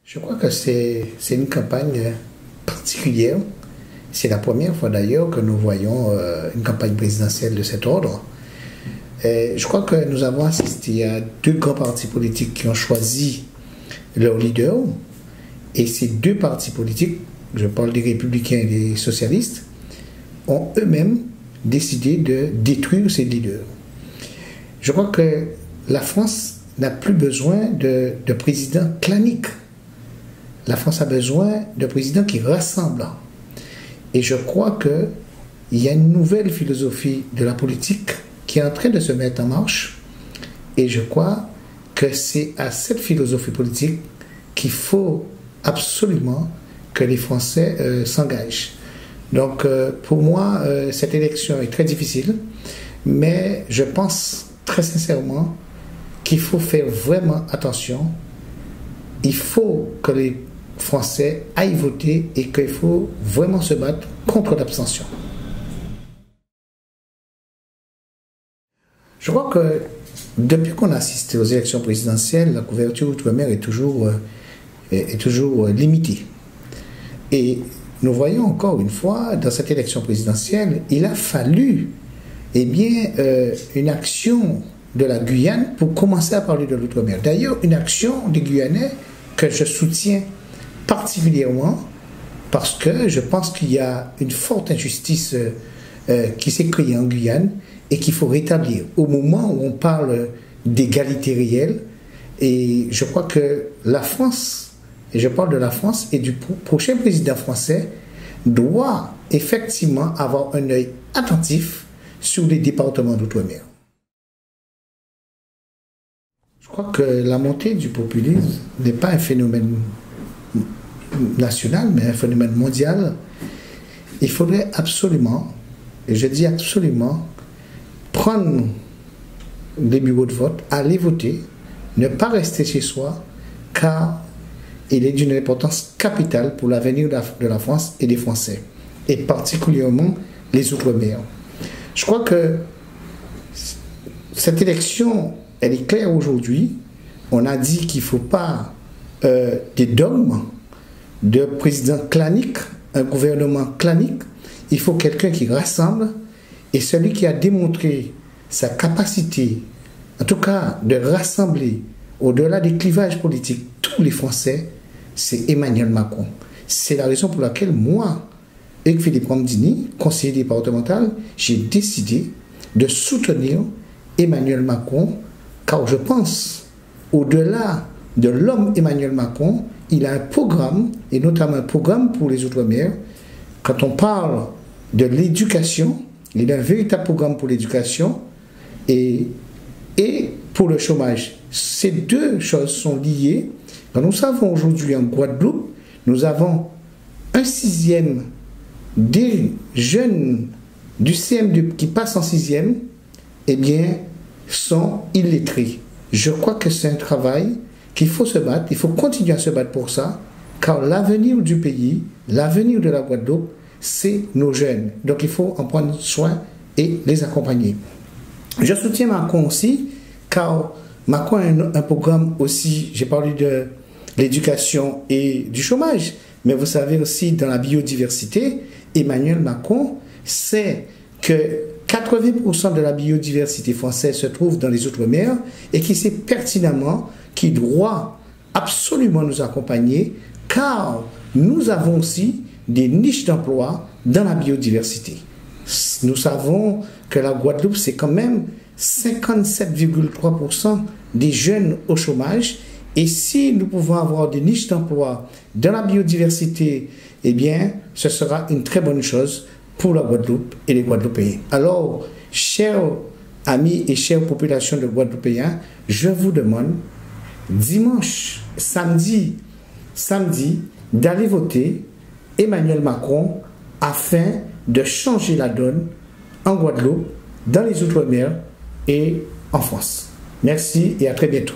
Je crois que c'est une campagne particulière. C'est la première fois d'ailleurs que nous voyons une campagne présidentielle de cet ordre. Je crois que nous avons assisté à deux grands partis politiques qui ont choisi leur leader. Et ces deux partis politiques, je parle des républicains et des socialistes, ont eux-mêmes décidé de détruire ces leaders. Je crois que la France n'a plus besoin de présidents claniques. La France a besoin de présidents qui rassemblent. Et je crois qu'il y a une nouvelle philosophie de la politique qui est en train de se mettre en marche. Et je crois que c'est à cette philosophie politique qu'il faut absolument que les Français s'engagent. Donc pour moi, cette élection est très difficile, mais je pense très sincèrement qu'il faut faire vraiment attention. Il faut que les Français aillent voter et qu'il faut vraiment se battre contre l'abstention. Je crois que depuis qu'on assiste aux élections présidentielles, la couverture outre-mer est toujours limitée. Et nous voyons encore une fois, dans cette élection présidentielle, il a fallu une action de la Guyane pour commencer à parler de l'outre-mer. D'ailleurs, une action des Guyanais que je soutiens particulièrement parce que je pense qu'il y a une forte injustice qui s'est créée en Guyane et qu'il faut rétablir. Au moment où on parle d'égalité réelle, et je crois que la France, et je parle de la France et du prochain président français, doit effectivement avoir un œil attentif sur les départements d'outre-mer. Je crois que la montée du populisme n'est pas un phénomène national, mais un phénomène mondial. Il faudrait absolument, et je dis absolument, prendre les bureaux de vote, aller voter, ne pas rester chez soi, car il est d'une importance capitale pour l'avenir de la France et des Français, et particulièrement les Outre-mer. Je crois que cette élection, elle est claire aujourd'hui. On a dit qu'il ne faut pas des dogmes de président clanique, un gouvernement clanique. Il faut quelqu'un qui rassemble, et celui qui a démontré sa capacité, en tout cas, de rassembler au-delà des clivages politiques tous les Français, c'est Emmanuel Macron. C'est la raison pour laquelle moi, avec Philippe Ramdini, conseiller départemental, j'ai décidé de soutenir Emmanuel Macron, car je pense, au-delà de l'homme Emmanuel Macron, il a un programme, et notamment un programme pour les Outre-mer. Quand on parle de l'éducation, il a un véritable programme pour l'éducation et pour le chômage. Ces deux choses sont liées. Quand nous savons aujourd'hui en Guadeloupe, nous avons 1/6 des jeunes du CM2 qui passent en 6e, sont illettrés. Je crois que c'est un travail qu'il faut se battre, il faut continuer à se battre pour ça, car l'avenir du pays, l'avenir de la Guadeloupe, c'est nos jeunes. Donc il faut en prendre soin et les accompagner. Je soutiens Macron aussi, car Macron a un programme aussi, j'ai parlé de l'éducation et du chômage, mais vous savez aussi dans la biodiversité, Emmanuel Macron sait que 80% de la biodiversité française se trouve dans les Outre-mer et qui sait pertinemment qu'il doit absolument nous accompagner, car nous avons aussi des niches d'emploi dans la biodiversité. Nous savons que la Guadeloupe, c'est quand même 57,3% des jeunes au chômage. Et si nous pouvons avoir des niches d'emploi dans la biodiversité, ce sera une très bonne chose pour la Guadeloupe et les Guadeloupéens. Alors, chers amis et chères populations de Guadeloupéens, je vous demande dimanche, samedi, d'aller voter Emmanuel Macron afin de changer la donne en Guadeloupe, dans les Outre-mer et en France. Merci et à très bientôt.